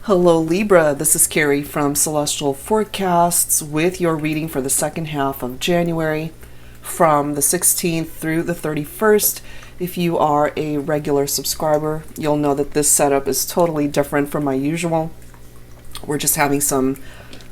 Hello Libra, this is Carrie from Celestial Forecasts with your reading for the second half of January from the 16th through the 31st. If you are a regular subscriber, you'll know that this setup is totally different from my usual. We're just having some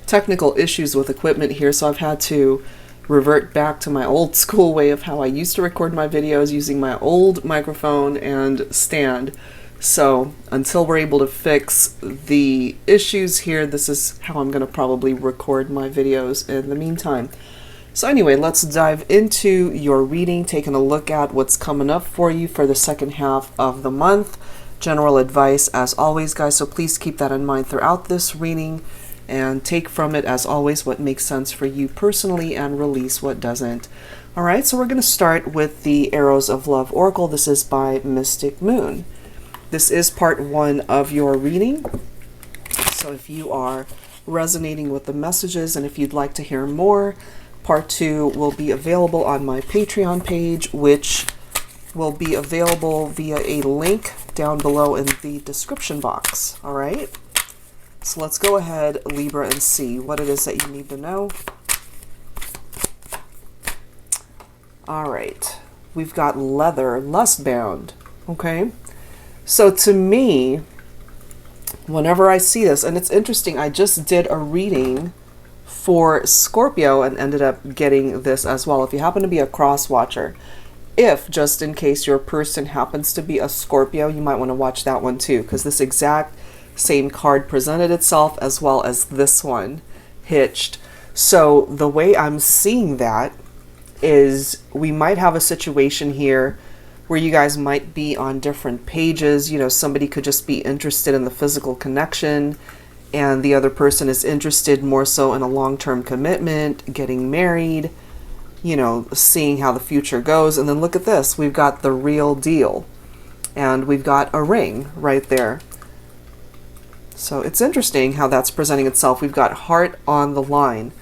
technical issues with equipment here, so I've had to revert back to my old school way of how I used to record my videos using my old microphone and stand. So until we're able to fix the issues here, this is how I'm going to probably record my videos in the meantime. So anyway, let's dive into your reading, taking a look at what's coming up for you for the second half of the month. General advice as always, guys, so please keep that in mind throughout this reading and take from it, as always, what makes sense for you personally and release what doesn't. All right, so we're going to start with the Arrows of Love Oracle. This is by Mystic Moon. This is part one of your reading. So if you are resonating with the messages and if you'd like to hear more, part two will be available on my Patreon page, which will be available via a link down below in the description box. All right. So let's go ahead, Libra, and see what it is that you need to know. All right. We've got leather, lust bound. Okay. So to me, whenever I see this, and it's interesting, I just did a reading for Scorpio and ended up getting this as well. If you happen to be a cross watcher, if just in case your person happens to be a Scorpio, you might want to watch that one too, because this exact same card presented itself as well as this one hitched. So the way I'm seeing that is we might have a situation here where you guys might be on different pages. You know, somebody could just be interested in the physical connection and the other person is interested more so in a long-term commitment, getting married, you know, seeing how the future goes. And then look at this, we've got the real deal and we've got a ring right there. So it's interesting how that's presenting itself. We've got heart on the line.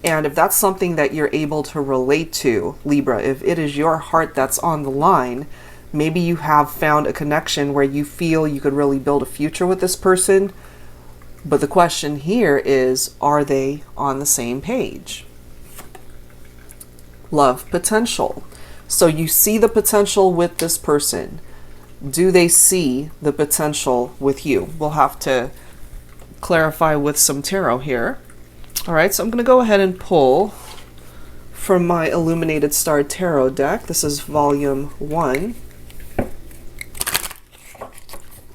And if that's something that you're able to relate to, Libra, if it is your heart that's on the line, maybe you have found a connection where you feel you could really build a future with this person. But the question here is, are they on the same page? Love potential. So you see the potential with this person. Do they see the potential with you? We'll have to clarify with some tarot here. All right, so I'm going to go ahead and pull from my Illuminated Star Tarot deck. This is volume 1.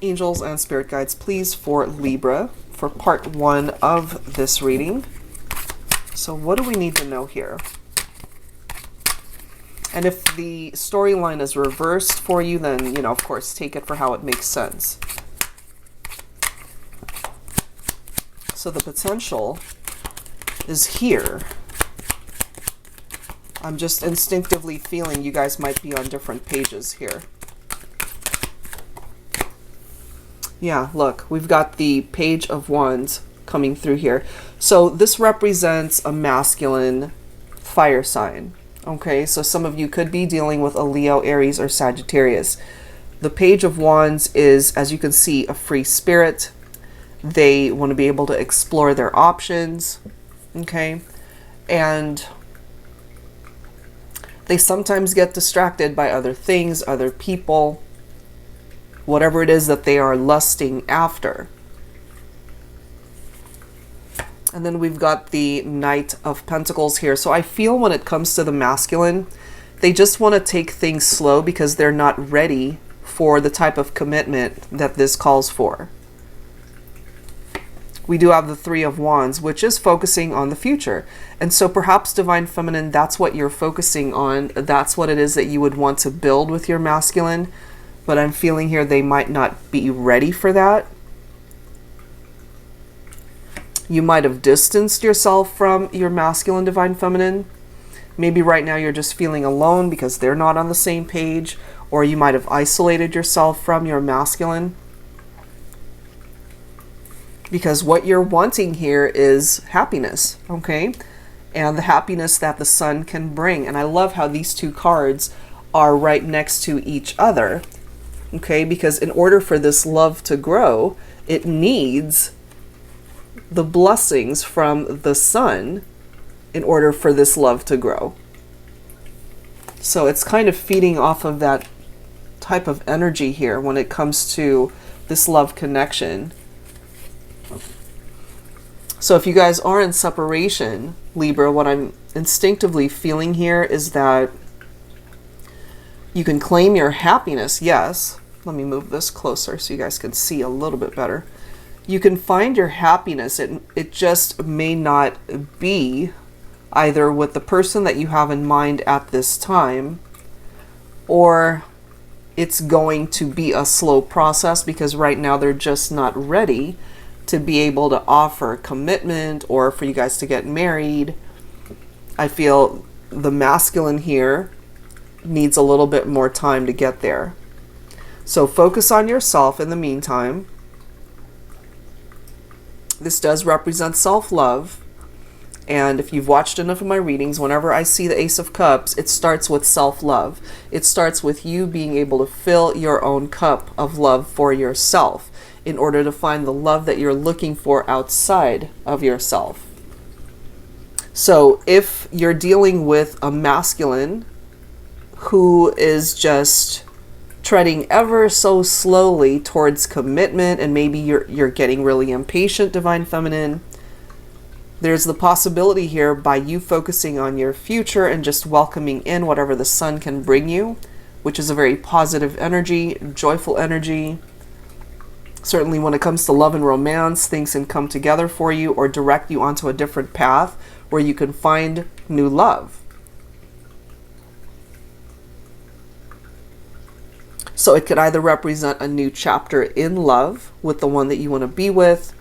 Angels and spirit guides, please, for Libra, for part 1 of this reading. So what do we need to know here? And if the storyline is reversed for you, then, you know, of course, take it for how it makes sense. So the potential is here. I'm just instinctively feeling you guys might be on different pages here. Yeah, look, we've got the Page of Wands coming through here. So this represents a masculine fire sign. Okay, so some of you could be dealing with a Leo, Aries, or Sagittarius. The Page of Wands is, as you can see, a free spirit. They want to be able to explore their options. Okay, and they sometimes get distracted by other things, other people, whatever it is that they are lusting after. And then we've got the Knight of Pentacles here. So I feel when it comes to the masculine, they just want to take things slow because they're not ready for the type of commitment that this calls for. We do have the Three of Wands, which is focusing on the future. And so perhaps Divine Feminine, that's what you're focusing on. That's what it is that you would want to build with your masculine. But I'm feeling here they might not be ready for that. You might have distanced yourself from your masculine Divine Feminine. Maybe right now you're just feeling alone because they're not on the same page. Or you might have isolated yourself from your masculine. Because what you're wanting here is happiness, okay? And the happiness that the sun can bring. And I love how these two cards are right next to each other, okay? Because in order for this love to grow, it needs the blessings from the sun in order for this love to grow. So it's kind of feeding off of that type of energy here when it comes to this love connection. So if you guys are in separation, Libra, what I'm instinctively feeling here is that you can claim your happiness, yes. Let me move this closer so you guys can see a little bit better. You can find your happiness. It just may not be either with the person that you have in mind at this time, or it's going to be a slow process because right now they're just not ready to be able to offer commitment or for you guys to get married. I feel the masculine here needs a little bit more time to get there. So focus on yourself in the meantime. This does represent self-love. And if you've watched enough of my readings, whenever I see the Ace of Cups, it starts with self-love. It starts with you being able to fill your own cup of love for yourself in order to find the love that you're looking for outside of yourself. So if you're dealing with a masculine who is just treading ever so slowly towards commitment, and maybe you're getting really impatient, Divine Feminine, there's the possibility here by you focusing on your future and just welcoming in whatever the sun can bring you, which is a very positive energy, joyful energy. Certainly when it comes to love and romance, things can come together for you or direct you onto a different path where you can find new love. So it could either represent a new chapter in love with the one that you want to be with,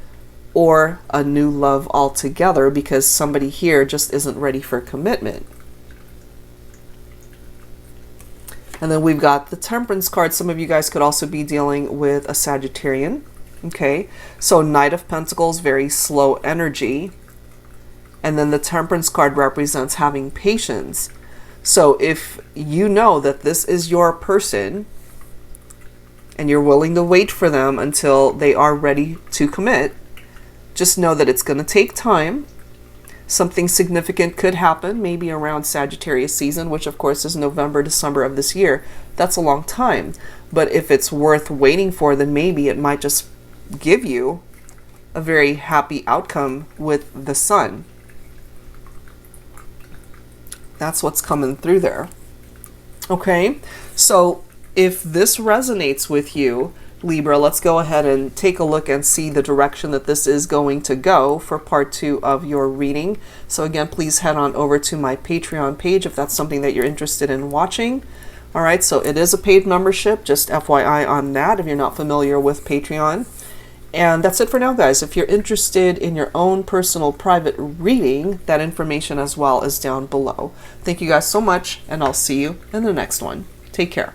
or a new love altogether because somebody here just isn't ready for commitment. And then we've got the Temperance card. Some of you guys could also be dealing with a Sagittarian. Okay, so Knight of Pentacles, very slow energy. And then the Temperance card represents having patience. So if you know that this is your person and you're willing to wait for them until they are ready to commit, just know that it's going to take time. Something significant could happen, maybe around Sagittarius season, which of course is November, December of this year. That's a long time. But if it's worth waiting for, then maybe it might just give you a very happy outcome with the sun. That's what's coming through there. Okay, so if this resonates with you, Libra, let's go ahead and take a look and see the direction that this is going to go for part 2 of your reading. So again, please head on over to my Patreon page if that's something that you're interested in watching. All right, so it is a paid membership, just FYI on that if you're not familiar with Patreon. And that's it for now, guys. If you're interested in your own personal private reading, that information as well is down below. Thank you guys so much, and I'll see you in the next one. Take care.